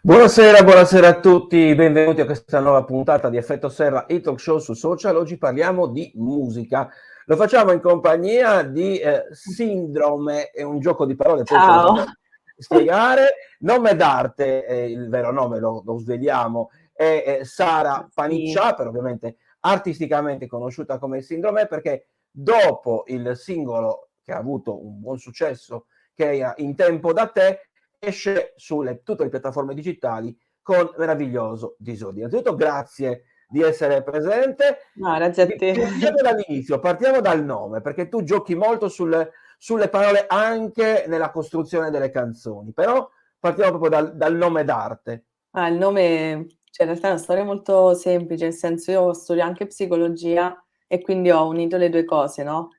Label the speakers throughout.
Speaker 1: Buonasera, buonasera a tutti, benvenuti a questa nuova puntata di Effetto Serra, il talk show su social. Oggi parliamo di musica. Lo facciamo in compagnia di Sindrome, è un gioco di parole, poi ce lo
Speaker 2: Ciao.
Speaker 1: faremo spiegare. Nome d'arte, il vero nome lo sveliamo, è Sara
Speaker 2: Sì.
Speaker 1: Paniccia, per ovviamente artisticamente conosciuta come Sindrome, perché dopo il singolo che ha avuto un buon successo, che è In tempo da te, esce su tutte le piattaforme digitali con meraviglioso disordine. Innanzitutto grazie di essere presente.
Speaker 2: No, grazie a te.
Speaker 1: Cominciamo dall'inizio, partiamo dal nome, perché tu giochi molto sulle parole anche nella costruzione delle canzoni, però partiamo proprio dal nome d'arte.
Speaker 2: Il nome, cioè in realtà è una storia molto semplice, nel senso io studio anche psicologia e quindi ho unito le 2 cose, no,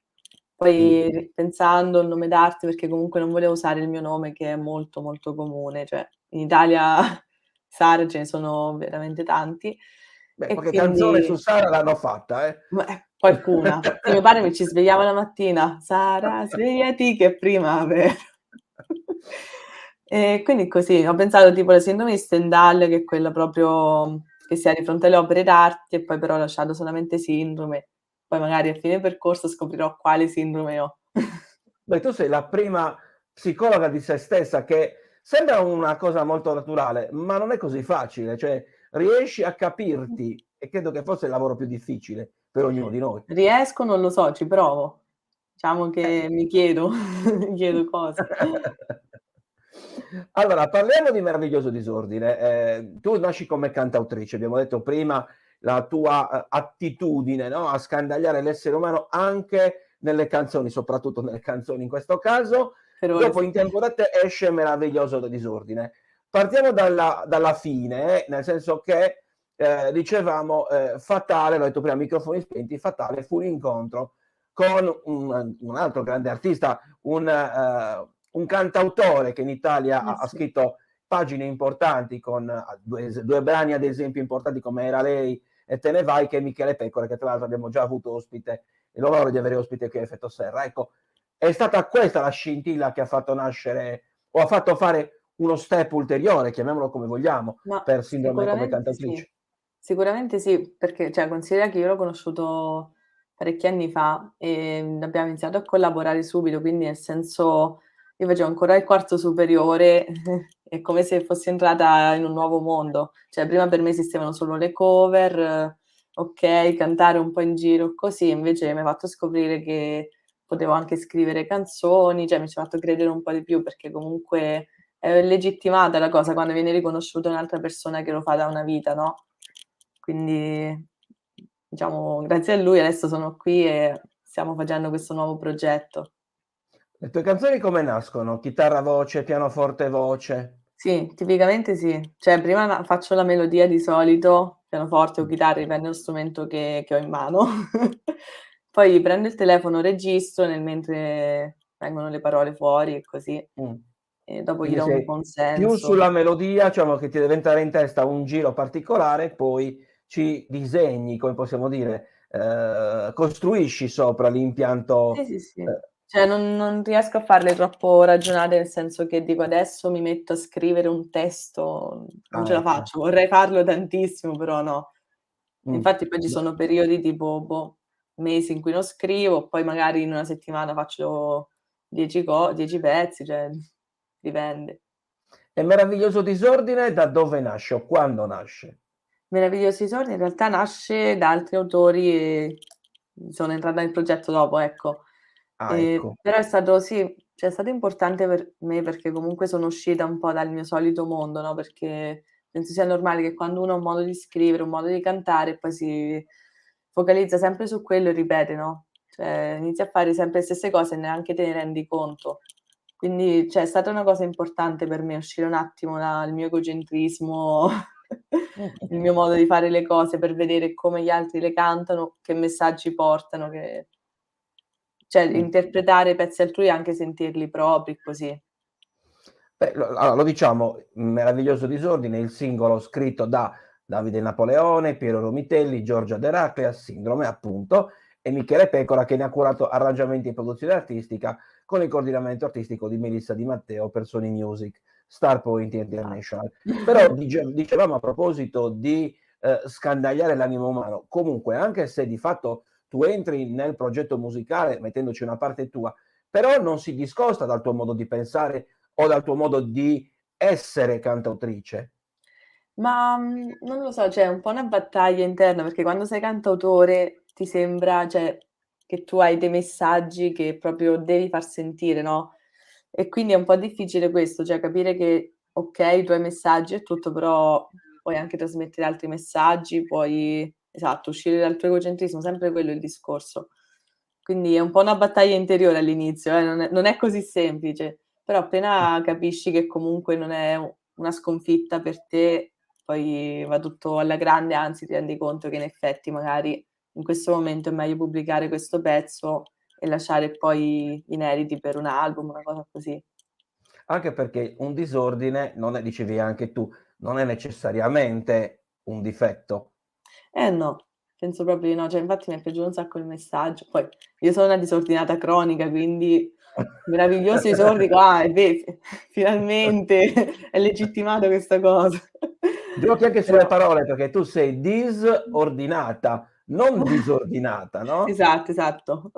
Speaker 1: Mm.
Speaker 2: poi ripensando il nome d'arte, perché comunque non volevo usare il mio nome che è molto, molto comune, cioè in Italia Sara ce ne sono veramente tanti
Speaker 1: Beh,
Speaker 2: e
Speaker 1: qualche canzone su
Speaker 2: quindi
Speaker 1: Sara l'hanno fatta, eh?
Speaker 2: qualcuna. Sì, mio padre mi ci svegliava la mattina: "Sara, svegliati che è primavera." E quindi così, ho pensato tipo alla sindrome di Stendhal, che è quella proprio che si ha di fronte alle opere d'arte e poi però ho lasciato solamente sindrome. Poi magari a fine percorso scoprirò quale sindrome ho.
Speaker 1: Beh, tu sei la prima psicologa di se stessa, che sembra una cosa molto naturale, ma non è così facile, cioè riesci a capirti, e credo che forse è il lavoro più difficile per ognuno di noi.
Speaker 2: Riesco? Non lo so, ci provo. Diciamo
Speaker 1: Eh.
Speaker 2: che mi chiedo mi chiedo cose.
Speaker 1: Allora, parliamo di Meraviglioso Disordine. Tu nasci come cantautrice, abbiamo detto prima la tua, attitudine, no, a scandagliare l'essere umano anche nelle canzoni, soprattutto nelle canzoni in questo caso.
Speaker 2: Per ora
Speaker 1: Dopo
Speaker 2: sì.
Speaker 1: In tempo da te esce Meraviglioso Disordine. Partiamo dalla fine, nel senso che, dicevamo, Fatale, l'ho detto prima a microfoni spenti, Fatale fu l'incontro con un altro grande artista, un cantautore che in Italia ha
Speaker 2: Sì.
Speaker 1: scritto pagine importanti con due brani ad esempio importanti come Era lei e Te ne vai, che è Michele Pecora, che tra l'altro abbiamo già avuto ospite e l'onore di avere ospite qui a Effetto Serra. Ecco, è stata questa la scintilla che ha fatto nascere o ha fatto fare uno step ulteriore, chiamiamolo come vogliamo,
Speaker 2: Ma
Speaker 1: per Sindrome come
Speaker 2: sicuramente sì.
Speaker 1: cantautrice.
Speaker 2: Sicuramente sì, perché cioè considera che io l'ho conosciuto parecchi anni fa, abbiamo iniziato a collaborare subito, quindi nel senso io facevo ancora il quarto superiore, è come se fossi entrata in un nuovo mondo. Cioè prima per me esistevano solo le cover, okay, cantare un po' in giro così, invece mi ha fatto scoprire che potevo anche scrivere canzoni, cioè mi ci ha fatto credere un po' di più, perché comunque è legittimata la cosa quando viene riconosciuta un'altra persona che lo fa da una vita, no, quindi diciamo grazie a lui adesso sono qui e stiamo facendo questo nuovo progetto.
Speaker 1: Le tue canzoni come nascono? Chitarra voce, pianoforte voce?
Speaker 2: Sì, tipicamente sì. Cioè prima faccio la melodia di solito, pianoforte o chitarra, dipende dallo strumento che ho in mano. Poi prendo il telefono, registro nel mentre vengono le parole fuori e così,
Speaker 1: Mh.
Speaker 2: e dopo gli
Speaker 1: Quindi
Speaker 2: do un po'
Speaker 1: sei
Speaker 2: un
Speaker 1: più
Speaker 2: senso.
Speaker 1: sulla melodia, diciamo che ti deve entrare in testa un giro particolare, poi ci disegni, come possiamo dire, costruisci sopra
Speaker 2: Sì,
Speaker 1: l'impianto,
Speaker 2: sì, sì. Cioè non riesco a farle troppo ragionate, nel senso che dico: "Adesso mi metto a scrivere un testo", non ce la
Speaker 1: ecco.
Speaker 2: faccio. Vorrei farlo tantissimo, però no.
Speaker 1: Mh.
Speaker 2: Infatti poi ci
Speaker 1: Beh,
Speaker 2: sono periodi tipo, boh, mesi in cui non scrivo, poi magari in una settimana faccio 10 pezzi, cioè dipende.
Speaker 1: e Meraviglioso Disordine da dove nasce o quando nasce?
Speaker 2: Meravigliosi Sogni in realtà nasce da altri autori e sono entrata nel progetto dopo, ecco.
Speaker 1: Ah, ecco.
Speaker 2: Però è stato sì, cioè è stato importante per me perché comunque sono uscita un po' dal mio solito mondo, no, perché penso sia normale che quando uno ha un modo di scrivere, un modo di cantare, poi si focalizza sempre su quello e ripete, no, cioè inizi a fare sempre le stesse cose e neanche te ne rendi conto. Quindi, cioè è stata una cosa importante per me uscire un attimo dal mio egocentrismo, il mio modo di fare le cose, per vedere come gli altri le cantano, che messaggi portano, che cioè
Speaker 1: Mh.
Speaker 2: interpretare i pezzi altrui e anche sentirli propri, così.
Speaker 1: Beh, allora lo diciamo, Meraviglioso Disordine, il singolo scritto da Davide Napoleone, Piero Romitelli, Giorgia De Raclea, Sindrome appunto, e Michele Pecora, che ne ha curato arrangiamenti e produzione artistica con il coordinamento artistico di Melissa Di Matteo per Sony Music Starpoint International. Però dicevamo a proposito di scandagliare l'animo umano, comunque anche se di fatto tu entri nel progetto musicale mettendoci una parte tua, però non si discosta dal tuo modo di pensare o dal tuo modo di essere cantautrice.
Speaker 2: Ma non lo so, c'è un po' una battaglia interna, perché quando sei cantautore ti sembra, cioè, che tu hai dei messaggi che proprio devi far sentire, no? E quindi è un po' difficile questo, cioè capire che, ok, i tuoi messaggi e tutto, però puoi anche trasmettere altri messaggi, puoi, esatto, uscire dal tuo egocentrismo, sempre quello è il discorso. Quindi è un po' una battaglia interiore all'inizio, non è così semplice, però appena capisci che comunque non è una sconfitta per te, poi va tutto alla grande, anzi ti rendi conto che in effetti magari in questo momento è meglio pubblicare questo pezzo e lasciare poi inediti per un album, una cosa così.
Speaker 1: Anche perché un disordine, non è, dicevi anche tu, non è necessariamente un difetto.
Speaker 2: No, penso proprio di no, cioè infatti mi è piaciuto un sacco il messaggio. Poi io sono una disordinata cronica, quindi meraviglioso esordio, finalmente è legittimato questa cosa.
Speaker 1: Giochi anche sulle parole, perché tu sei disordinata, non disordinata, no?
Speaker 2: Esatto.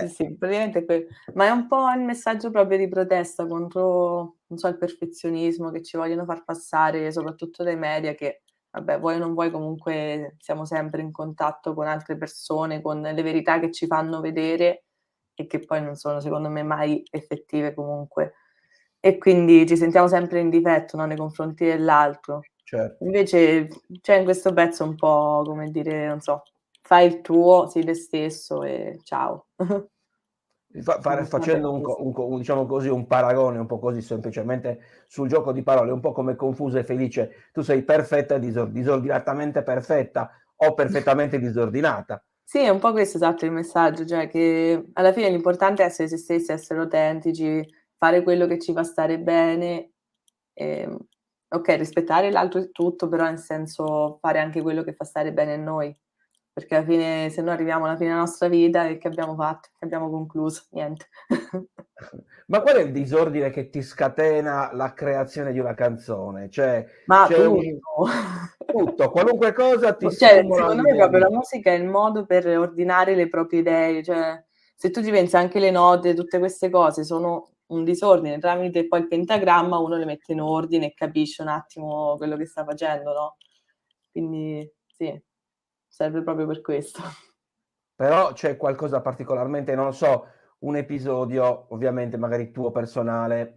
Speaker 2: Sì, praticamente ma è un po' il messaggio proprio di protesta contro, non so, il perfezionismo che ci vogliono far passare, soprattutto dai media, che vabbè, vuoi o non vuoi, comunque siamo sempre in contatto con altre persone, con le verità che ci fanno vedere e che poi non sono, secondo me, mai effettive comunque. E quindi ci sentiamo sempre in difetto, no, nei confronti dell'altro.
Speaker 1: Certo.
Speaker 2: Invece, cioè in questo pezzo un po', come dire, non so, fai il tuo, sii te stesso e ciao.
Speaker 1: Facendo diciamo così, un paragone un po' così semplicemente sul gioco di parole, un po' come Confusa e Felice, tu sei perfetta e disordinatamente perfetta o perfettamente disordinata.
Speaker 2: Sì, è un po' questo, esatto, il messaggio, cioè che alla fine l'importante è essere se stessi, essere autentici, fare quello che ci fa stare bene, okay, rispettare l'altro e tutto, però nel senso fare anche quello che fa stare bene a noi, perché alla fine se no arriviamo alla fine della nostra vita e che abbiamo fatto? Che abbiamo concluso? Niente.
Speaker 1: Ma qual è il disordine che ti scatena la creazione di una canzone? Cioè,
Speaker 2: Ma
Speaker 1: c'è tutto, qualunque cosa ti
Speaker 2: cioè,
Speaker 1: stimola
Speaker 2: secondo me
Speaker 1: l'idea
Speaker 2: proprio
Speaker 1: di...
Speaker 2: la musica è il modo per ordinare le proprie idee, cioè se tu ci pensi anche le note, tutte queste cose sono un disordine, tramite poi il pentagramma uno le mette in ordine e capisce un attimo quello che sta facendo, no? Quindi sì, serve proprio per questo.
Speaker 1: Però c'è qualcosa particolarmente, non lo so, un episodio, ovviamente magari tuo personale,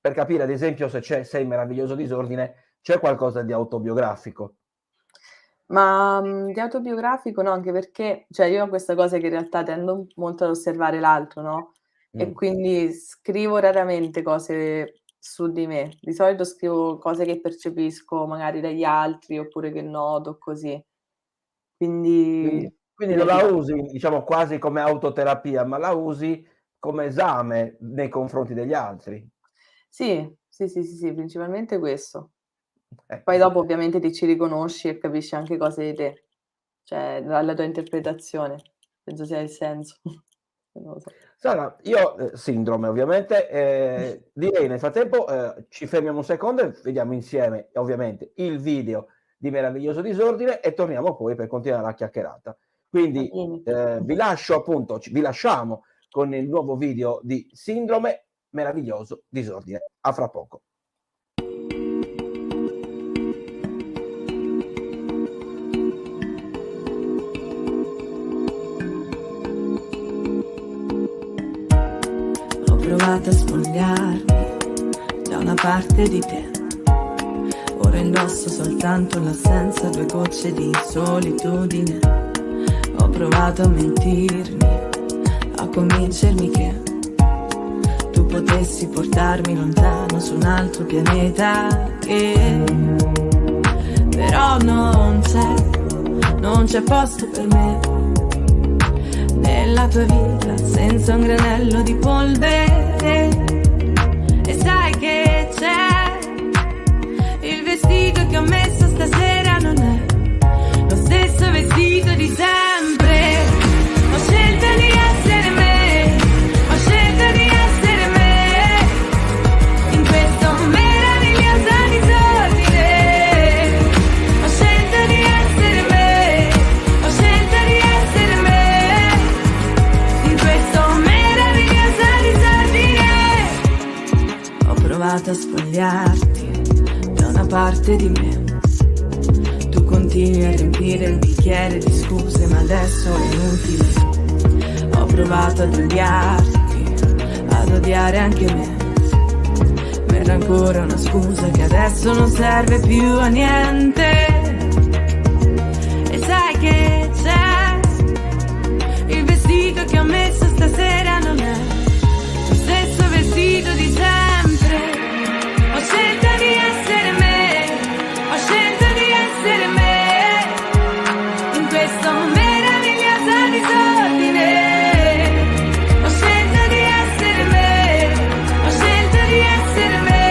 Speaker 1: per capire ad esempio se sei Meraviglioso Disordine, c'è qualcosa di autobiografico.
Speaker 2: Ma, di autobiografico no, anche perché, cioè io ho questa cosa che in realtà tendo molto ad osservare l'altro, no, e quindi scrivo raramente cose su di me. Di solito scrivo cose che percepisco magari dagli altri, oppure che noto, così. Quindi
Speaker 1: Quindi non
Speaker 2: direi di
Speaker 1: la
Speaker 2: no.
Speaker 1: usi, diciamo, quasi come autoterapia, ma la usi come esame nei confronti degli altri.
Speaker 2: Sì, principalmente questo. Poi
Speaker 1: Ecco.
Speaker 2: dopo ovviamente ti ci riconosci e capisci anche cose di te, cioè dalla tua interpretazione. Penso sia il senso. Non lo so.
Speaker 1: Sara, io Sindrome ovviamente, direi nel frattempo ci fermiamo un secondo e vediamo insieme ovviamente il video di Meraviglioso Disordine e torniamo poi per continuare la chiacchierata.
Speaker 2: Va
Speaker 1: Quindi
Speaker 2: bene.
Speaker 1: vi lascio appunto, vi lasciamo con il nuovo video di Sindrome Meraviglioso Disordine. A fra poco.
Speaker 3: Ho provato a spogliarmi da una parte di te. Ora indosso soltanto l'assenza, 2 gocce di solitudine. Ho provato a mentirmi, a convincermi che tu potessi portarmi lontano su un altro pianeta, che però non c'è posto per me nella tua vita senza un granello di polvere. E sai che c'è, il vestito che ho messo stasera non è lo stesso vestito di sempre. Ho scelto di essere me, ho scelto di essere me in questo momento. provato a spogliarti da una parte di me. Tu continui a riempire il bicchiere di scuse, ma adesso è inutile. Ho provato ad odiare anche me. Ma era ancora una scusa che adesso non serve più a niente. E sai che c'è? Il vestito che ho messo stasera non è lo stesso vestito di sempre. Ho scelto di essere me, ho scelto di essere me, in questo meraviglioso disordine. Ho scelto di essere me, ho scelto di essere me,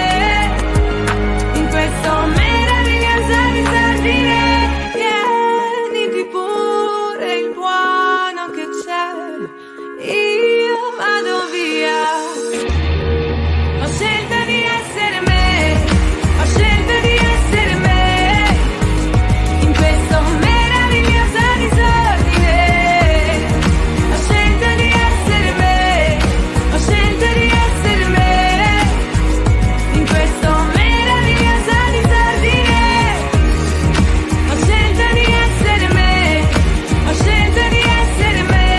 Speaker 3: in questo meraviglioso disordine. Tieniti pure il buono che c'è, io vado via. Ho scelto di essere me, ho scelto di essere me, in questo meraviglioso disordine. Ho scelto di essere me, ho scelto di essere me, in questo meraviglioso disordine. Ho scelto di essere me, ho scelto di essere me,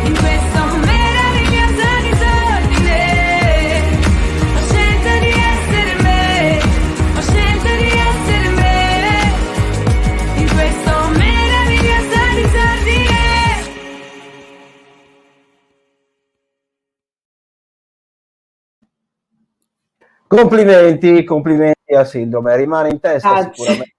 Speaker 3: in questo meraviglioso disordine. Ho scelto di essere me, ho scelto di essere me, in questo meraviglioso disordine.
Speaker 1: Complimenti a Sindrome, rimane in testa
Speaker 2: Grazie.
Speaker 1: sicuramente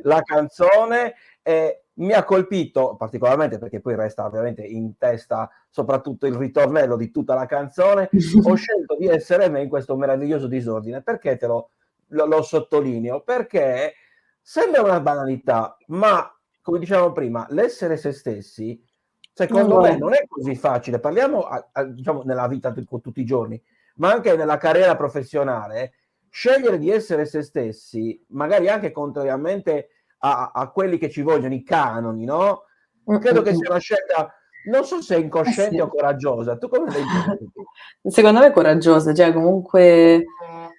Speaker 1: la canzone e mi ha colpito particolarmente perché poi resta ovviamente in testa soprattutto il ritornello di tutta la canzone. Ho scelto di essere me in questo meraviglioso disordine. Perché lo sottolineo? Perché sembra una banalità, ma come dicevamo prima, l'essere se stessi secondo me non è così facile. Parliamo diciamo nella vita con tutti i giorni, ma anche nella carriera professionale. Scegliere di essere se stessi, magari anche contrariamente a quelli che ci vogliono, i canoni, no? Credo che sia una scelta, non so se incosciente
Speaker 2: sì.
Speaker 1: o coraggiosa. Tu come la interpreti?
Speaker 2: Secondo me è coraggiosa, cioè comunque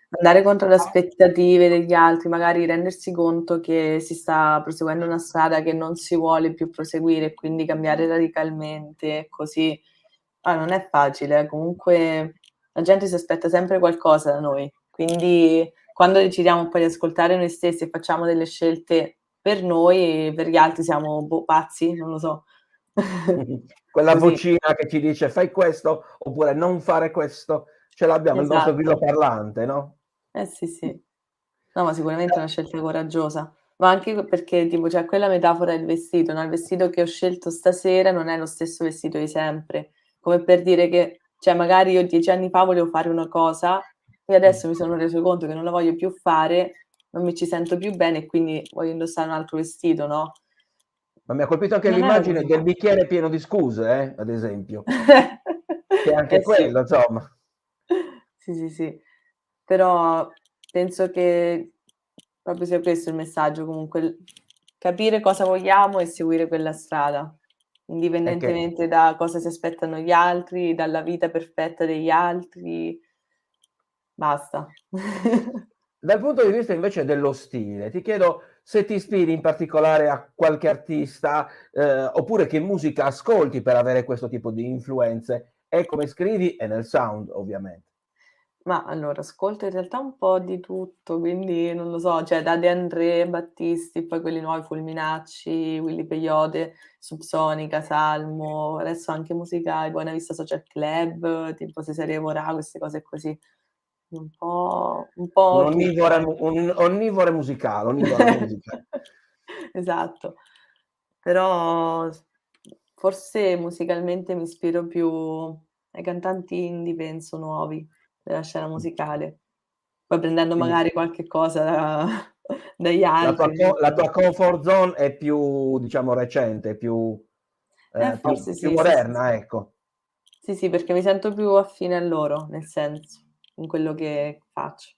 Speaker 2: andare contro le aspettative degli altri, magari rendersi conto che si sta proseguendo una strada che non si vuole più proseguire e quindi cambiare radicalmente, così. Non è facile, comunque la gente si aspetta sempre qualcosa da noi, quindi quando decidiamo poi di ascoltare noi stessi e facciamo delle scelte per noi e per gli altri siamo pazzi, non lo so.
Speaker 1: Quella
Speaker 2: Così.
Speaker 1: vocina che ci dice fai questo oppure non fare questo, ce l'abbiamo, il nostro grillo parlante, no?
Speaker 2: Sì, sì. No, ma sicuramente è una scelta coraggiosa, ma anche perché tipo c'è quella metafora del vestito, no? Il vestito che ho scelto stasera non è lo stesso vestito di sempre, come per dire che, cioè magari io 10 anni fa volevo fare una cosa e adesso mi sono reso conto che non la voglio più fare, non mi ci sento più bene e quindi voglio indossare un altro vestito, no?
Speaker 1: Ma mi ha colpito anche
Speaker 2: Non era
Speaker 1: l'immagine
Speaker 2: così.
Speaker 1: del bicchiere pieno di scuse, ad esempio. Che è anche quello, insomma.
Speaker 2: Sì, sì. Però penso che proprio sia questo il messaggio, comunque capire cosa vogliamo e seguire quella strada, indipendentemente da cosa si aspettano gli altri, dalla vita perfetta degli altri. Basta.
Speaker 1: Dal punto di vista invece dello stile, ti chiedo se ti ispiri in particolare a qualche artista, oppure che musica ascolti per avere questo tipo di influenze, e come scrivi e nel sound, ovviamente.
Speaker 2: Ma allora, ascolto in realtà un po' di tutto, quindi non lo so, cioè da De André, Battisti, poi quelli nuovi, Fulminacci, Willy Peyote, Subsonica, Salmo, adesso anche musica Buona Vista Social Club, tipo Cesare Evora, queste cose così. Un po' tutto, ecco.
Speaker 1: Un onnivore musicale.
Speaker 2: Esatto. Però forse musicalmente mi ispiro più ai cantanti indie, penso, nuovi della scena musicale. Poi prendendo
Speaker 1: Quindi
Speaker 2: magari qualche cosa dagli
Speaker 1: la
Speaker 2: altri.
Speaker 1: tua comfort zone è più, diciamo, recente, più
Speaker 2: Forse
Speaker 1: più
Speaker 2: sì, sì, sì,
Speaker 1: moderna,
Speaker 2: sì.
Speaker 1: ecco.
Speaker 2: Sì, sì, perché mi sento più affine a loro, nel senso, in quello che faccio.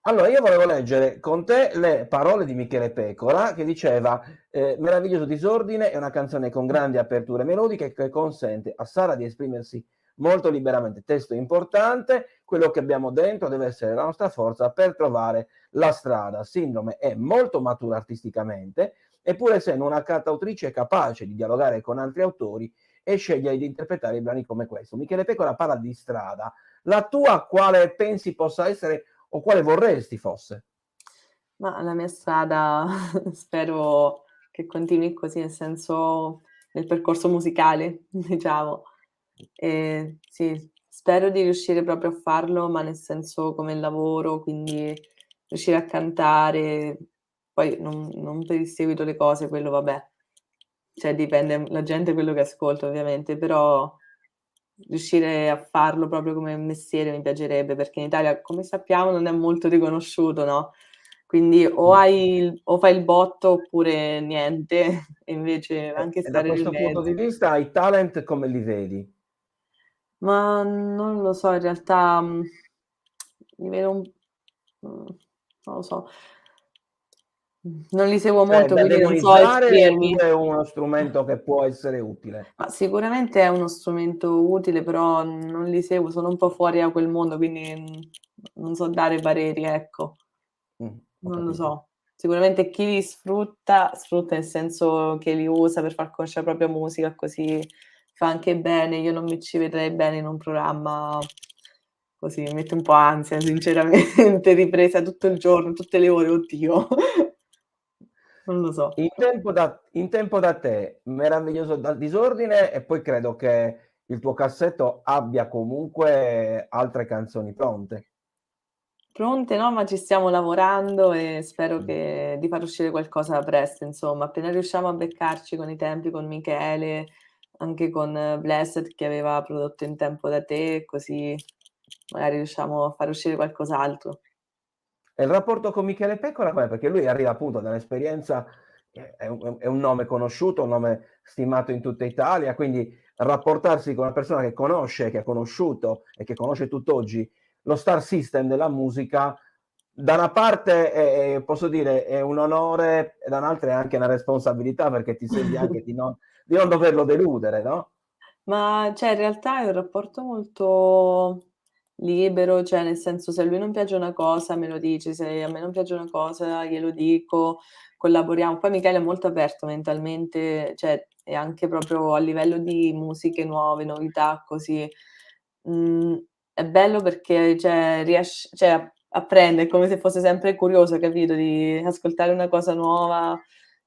Speaker 1: Allora, io volevo leggere con te le parole di Michele Pecora che diceva meraviglioso disordine è una canzone con grandi aperture melodiche che consente a Sara di esprimersi molto liberamente. Testo importante, quello che abbiamo dentro deve essere la nostra forza per trovare la strada. Sindrome è molto matura artisticamente, eppure essendo una cantautrice capace di dialogare con altri autori e scegliere di interpretare i brani come questo. Michele Pecora parla di strada. La tua quale pensi possa essere o quale vorresti fosse?
Speaker 2: Ma la mia strada spero che continui così, nel senso nel percorso musicale, diciamo. Sì, spero di riuscire proprio a farlo, ma nel senso come lavoro, quindi riuscire a cantare, poi non per il seguito le cose, quello vabbè, cioè dipende la gente quello che ascolta ovviamente, però riuscire a farlo proprio come mestiere mi piacerebbe, perché in Italia, come sappiamo, non è molto riconosciuto, no, quindi o fai il botto oppure niente, e invece anche
Speaker 1: E da
Speaker 2: stare nel
Speaker 1: questo punto
Speaker 2: mezzo.
Speaker 1: di vista i talent come li vedi?
Speaker 2: Ma non lo so, in realtà, li vedo non lo so. Non li seguo
Speaker 1: Cioè
Speaker 2: molto,
Speaker 1: da
Speaker 2: quindi non so
Speaker 1: demonizzare
Speaker 2: esprimermi.
Speaker 1: oppure è uno strumento che può essere utile?
Speaker 2: Ma sicuramente è uno strumento utile, però non li seguo, sono un po' fuori da quel mondo, quindi, non so dare pareri, ecco.
Speaker 1: Ho
Speaker 2: Non lo
Speaker 1: capito.
Speaker 2: so. Sicuramente chi li sfrutta nel senso che li usa per far conoscere la propria musica, così fa anche bene. Io non mi ci vedrei bene in un programma così, mi mette un po' ansia sinceramente, ripresa tutto il giorno, tutte le ore, oddio. Non lo so.
Speaker 1: In tempo da te, meraviglioso dal disordine, e poi credo che il tuo cassetto abbia comunque altre canzoni pronte.
Speaker 2: Pronte no, ma ci stiamo lavorando e spero che di far uscire qualcosa presto, insomma. Appena riusciamo a beccarci con i tempi, con Michele, anche con Blessed che aveva prodotto In tempo da te, così magari riusciamo a far uscire qualcos'altro.
Speaker 1: E il rapporto con Michele Pecora com'è? Perché lui arriva appunto dall'esperienza, è un nome conosciuto, un nome stimato in tutta Italia, quindi rapportarsi con una persona che conosce, che ha conosciuto e che conosce tutt'oggi lo star system della musica, da una parte posso dire è un onore e da un'altra è anche una responsabilità perché ti senti anche di non doverlo deludere, no?
Speaker 2: Ma cioè in realtà è un rapporto molto libero, cioè nel senso se a lui non piace una cosa me lo dice, se a me non piace una cosa glielo dico, collaboriamo. Poi Michele è molto aperto mentalmente, cioè e anche proprio a livello di musiche nuove, novità così. Mhmm, è bello perché cioè cioè apprende, è come se fosse sempre curioso, capito, di ascoltare una cosa nuova,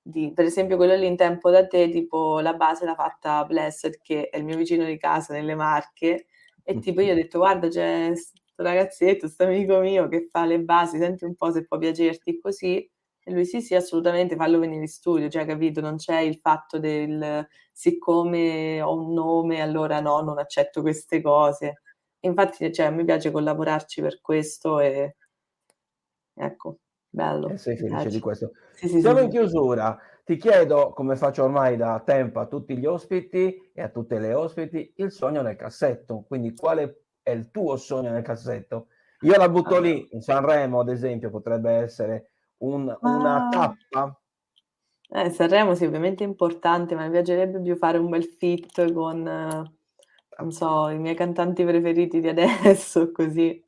Speaker 2: di per esempio quello lì In tempo da te, tipo la base l'ha fatta Blessed, che è il mio vicino di casa nelle Marche, e tipo io ho detto: "Guarda c'è 'sto ragazzetto, 'sto amico mio che fa le basi, senti un po' se può piacerti così." E lui: "Sì, sì, assolutamente, fallo venire in studio." Cioè, capito, non c'è il fatto del: siccome ho un nome allora no, non accetto queste cose. Infatti, cioè a me piace collaborarci per questo e ecco,
Speaker 1: E
Speaker 2: bello,
Speaker 1: sei
Speaker 2: mi
Speaker 1: felice di
Speaker 2: piace.
Speaker 1: questo.
Speaker 2: Sì, sì, sì,
Speaker 1: Siamo in
Speaker 2: sì.
Speaker 1: chiusura. Ti chiedo, come faccio ormai da tempo a tutti gli ospiti e a tutte le ospiti, il sogno nel cassetto. Quindi quale è il tuo sogno nel cassetto? Io la butto
Speaker 2: Ah,
Speaker 1: lì, in Sanremo ad esempio potrebbe essere una
Speaker 2: ma
Speaker 1: tappa.
Speaker 2: Sanremo sì, ovviamente è importante, ma mi piacerebbe più fare un bel feat con, non so, i miei cantanti preferiti di adesso, così.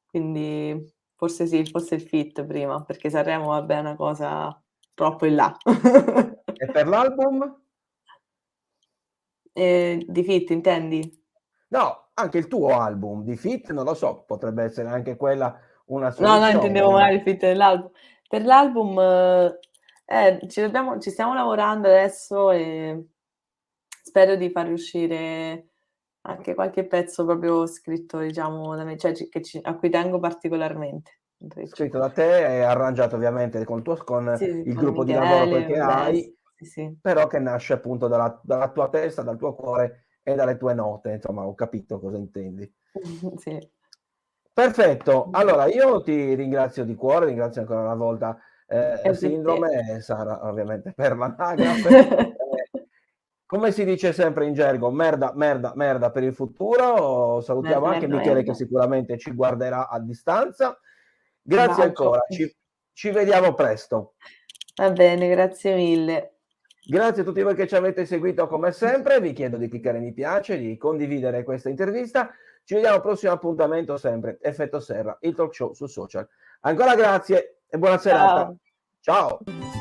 Speaker 2: Quindi forse il feat prima, perché Sanremo vabbè è una cosa troppo in là.
Speaker 1: E per l'album?
Speaker 2: Di feat intendi?
Speaker 1: No, anche il tuo album di feat, non lo so, potrebbe essere anche quella una
Speaker 2: No, no, intendevo
Speaker 1: soluzione.
Speaker 2: magari il feat dell'album. Per l'album, ci stiamo lavorando adesso e spero di far uscire anche qualche pezzo proprio scritto, diciamo, da me, cioè a cui tengo particolarmente.
Speaker 1: Scritto da te e arrangiato ovviamente con
Speaker 2: Sì,
Speaker 1: il
Speaker 2: con
Speaker 1: gruppo di lavoro quel
Speaker 2: Michele,
Speaker 1: che
Speaker 2: Bless,
Speaker 1: hai,
Speaker 2: sì, sì.
Speaker 1: però che nasce appunto dalla tua testa, dal tuo cuore e dalle tue note, insomma, ho capito cosa intendi.
Speaker 2: Sì.
Speaker 1: Perfetto, allora io ti ringrazio di cuore, ringrazio ancora una volta
Speaker 2: Grazie a te.
Speaker 1: Sindrome e Sara ovviamente per l'anagrafe. Come si dice sempre in gergo, merda, merda, merda per il futuro. Salutiamo
Speaker 2: Merda,
Speaker 1: anche
Speaker 2: merda,
Speaker 1: Michele che
Speaker 2: merda.
Speaker 1: sicuramente ci guarderà a distanza. Grazie
Speaker 2: Bacio.
Speaker 1: ancora, ci vediamo presto.
Speaker 2: Va bene, grazie mille.
Speaker 1: Grazie a tutti voi che ci avete seguito come sempre, vi chiedo di cliccare mi piace, di condividere questa intervista. Ci vediamo al prossimo appuntamento sempre, Effetto Serra, il talk show su social. Ancora grazie e buona serata.
Speaker 2: Ciao.
Speaker 1: Ciao.